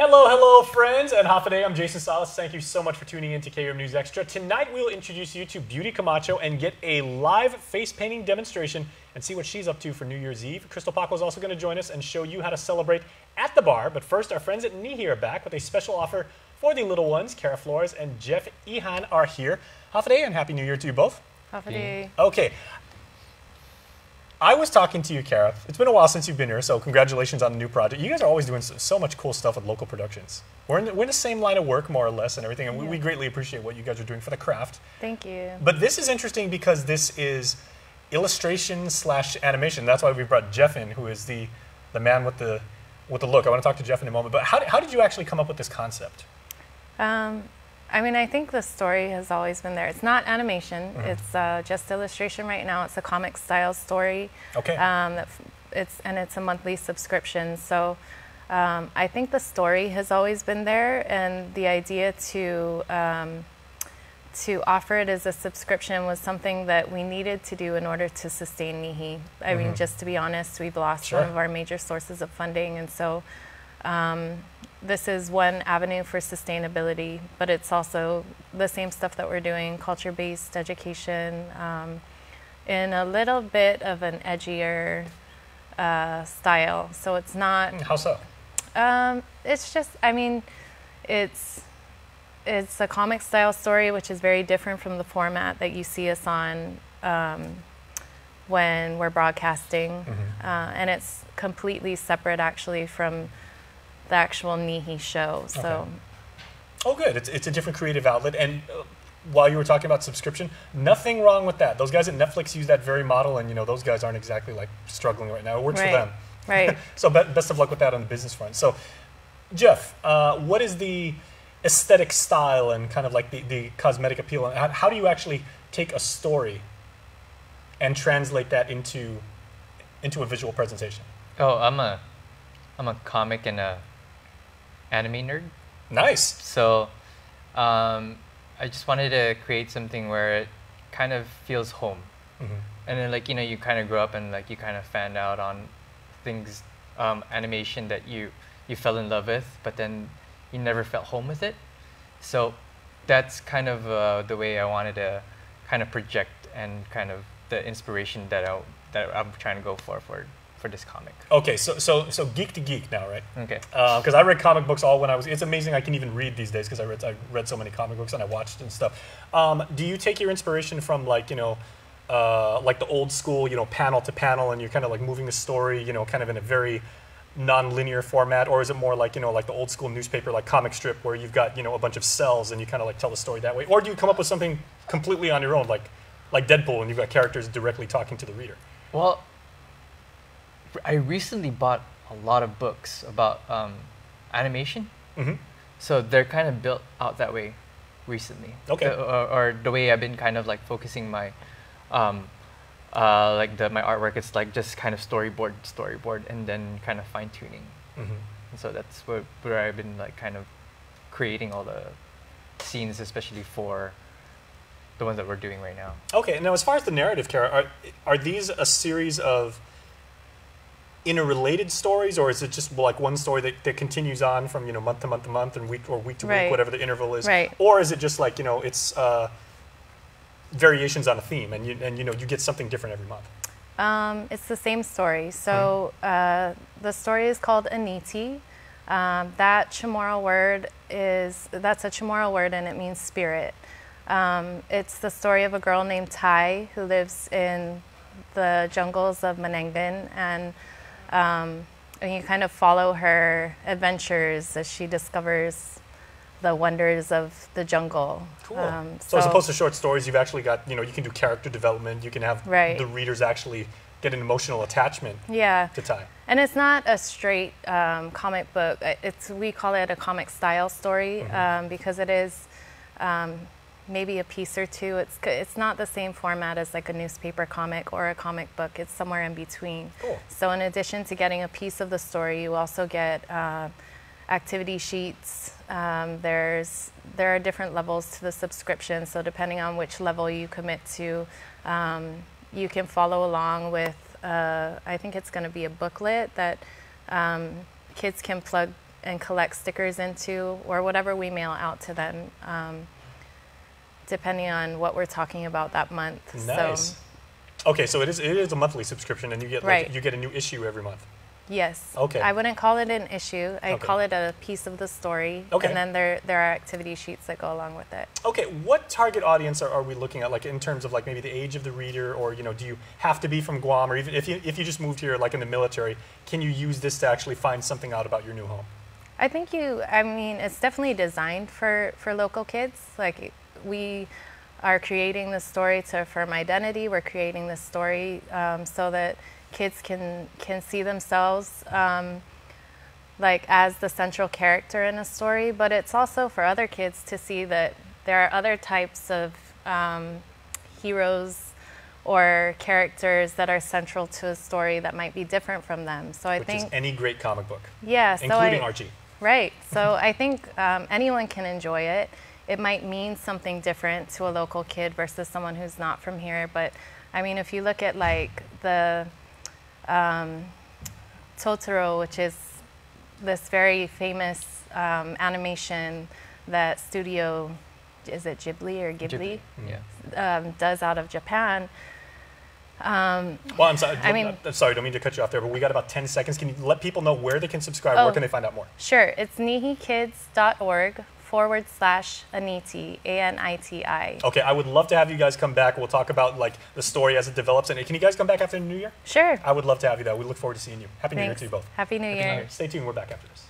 Hello, hello, friends, and Hafaday. I'm Jason Salas. Thank you so much for tuning in to KUM News Extra. Tonight, we'll introduce you to Beauty Camacho and get a live face painting demonstration and see what she's up to for New Year's Eve. Crystal Paco is also going to join us and show you how to celebrate at the bar. But first, our friends at Nihi are back with a special offer for the little ones. Kara Flores and Jeff Ihan are here. Hafaday and Happy New Year to you both. Hafaday. Okay. I was talking to you, Kara. It's been a while since you've been here, so congratulations on the new project. You guys are always doing so much cool stuff with local productions. We're in the same line of work, more or less, and everything, and we greatly appreciate what you guys are doing for the craft. Thank you. But this is interesting because this is illustration / animation. That's why we brought Jeff in, who is the man with the look. I want to talk to Jeff in a moment. But how did you actually come up with this concept? I mean, I think the story has always been there. It's not animation. It's just illustration right now. It's a comic style story. Okay. It's a monthly subscription. So I think the story has always been there, and the idea to offer it as a subscription was something that we needed to do in order to sustain Nihi. I mean, just to be honest, we've lost one of our major sources of funding, and so this is one avenue for sustainability, but it's also the same stuff that we're doing, culture-based education, in a little bit of an edgier style. So it's not... How so? It's just, I mean, it's a comic style story, which is very different from the format that you see us on when we're broadcasting. And it's completely separate, actually, from the actual Nihi show. So, okay. Oh, good. It's a different creative outlet. And while you were talking about subscription, nothing wrong with that. Those guys at Netflix use that very model, and those guys aren't exactly like struggling right now. It works for them. Right. So best of luck with that on the business front. So, Jeff, what is the aesthetic style and kind of like the cosmetic appeal? And how do you actually take a story and translate that into a visual presentation? Oh, I'm a comic and a anime nerd. Nice. So I just wanted to create something where it kind of feels home. And then you kind of grow up and you kind of fan out on things, animation that you fell in love with, but then you never felt home with it. So that's kind of the way I wanted to kind of project and kind of the inspiration that I'm trying to go for this comic. Okay, so geek to geek now, right? Okay. Because I read comic books all when I was. It's amazing I can even read these days because I read so many comic books and I watched and stuff. Do you take your inspiration from like the old school panel to panel, and you're kind of like moving the story kind of in a very non-linear format, or is it more like like the old school newspaper like comic strip where you've got a bunch of cells and you kind of like tell the story that way, or do you come up with something completely on your own like Deadpool and you've got characters directly talking to the reader? Well, I recently bought a lot of books about animation, so they're kind of built out that way recently. Okay. Or the way I've been kind of like focusing my my artwork. It's like just kind of storyboard, and then kind of fine tuning. And so that's where I've been like kind of creating all the scenes, especially for the ones that we're doing right now. Okay. Now, as far as the narrative, Kara, are these a series of interrelated stories, or is it just like one story that continues on from month to month to month and week to week, whatever the interval is? Right. Or is it just like it's variations on a theme, and you get something different every month? It's the same story. So the story is called Aniti. That Chamorro word that's a Chamorro word, and it means spirit. It's the story of a girl named Tai who lives in the jungles of Manangan, and you kind of follow her adventures as she discovers the wonders of the jungle. Cool. So as opposed to short stories, you've actually got, you can do character development. You can have the readers actually get an emotional attachment to Tai. And it's not a straight comic book. We call it a comic style story because it is maybe a piece or two. It's not the same format as like a newspaper comic or a comic book. It's somewhere in between. Cool. So in addition to getting a piece of the story, you also get activity sheets. There are different levels to the subscription. So depending on which level you commit to, you can follow along with, I think it's going to be a booklet that kids can plug and collect stickers into, or whatever we mail out to them, depending on what we're talking about that month. Nice. So, okay, so it is a monthly subscription, and you get right. you get a new issue every month. Yes. Okay. I wouldn't call it an issue. I Okay. call it a piece of the story. Okay. And then there are activity sheets that go along with it. Okay, what target audience are we looking at, like in terms of like maybe the age of the reader, or do you have to be from Guam, or even if you just moved here like in the military, can you use this to actually find something out about your new home? I think I mean, it's definitely designed for local kids. Like, we are creating this story to affirm identity. We're creating this story so that kids can see themselves like as the central character in a story, but it's also for other kids to see that there are other types of heroes or characters that are central to a story that might be different from them. So I Which think is any great comic book, yeah, including Archie. Right. So I think anyone can enjoy it. It might mean something different to a local kid versus someone who's not from here. But I mean, if you look at like the Totoro, which is this very famous animation that studio, is it Ghibli or Ghibli? Yeah. Does out of Japan. Well, I'm sorry. I mean, sorry, don't mean to cut you off there, but we got about 10 seconds. Can you let people know where they can subscribe? Oh. Where can they find out more? Sure. It's nihikids.org/Aniti, A-N-I-T-I. Okay, I would love to have you guys come back. We'll talk about like the story as it develops. And can you guys come back after the New Year? Sure. I would love to have you there. We look forward to seeing you. Happy New Year Thanks. to you both. Happy New Happy Year. New Year. Stay tuned. We're back after this.